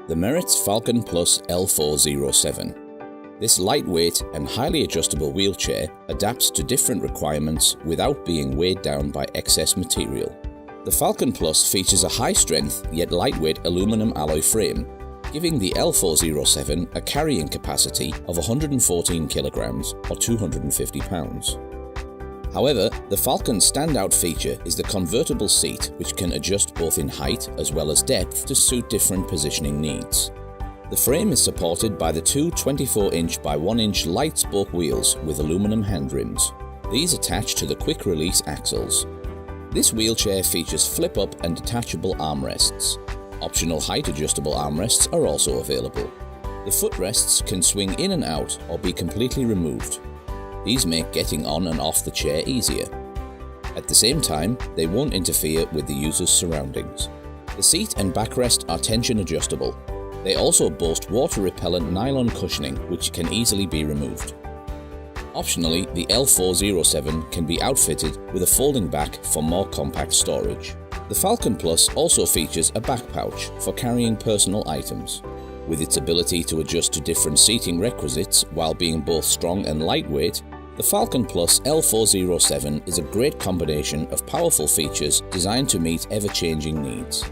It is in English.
The Merit's Falcon Plus L407. This lightweight and highly adjustable wheelchair adapts to different requirements without being weighed down by excess material. The Falcon Plus features a high-strength yet lightweight aluminum alloy frame, giving the L407 a carrying capacity of 114 kilograms or 250 pounds. However, the Falcon's standout feature is the convertible seat, which can adjust both in height as well as depth to suit different positioning needs. The frame is supported by the two 24-inch by 1-inch light spoke wheels with aluminum handrims. These attach to the quick-release axles. This wheelchair features flip-up and detachable armrests. Optional height-adjustable armrests are also available. The footrests can swing in and out or be completely removed. These make getting on and off the chair easier. At the same time, they won't interfere with the user's surroundings. The seat and backrest are tension adjustable. They also boast water-repellent nylon cushioning, which can easily be removed. Optionally, the L407 can be outfitted with a folding back for more compact storage. The Falcon Plus also features a back pouch for carrying personal items. With its ability to adjust to different seating requisites while being both strong and lightweight, the Falcon Plus L407 is a great combination of powerful features designed to meet ever-changing needs.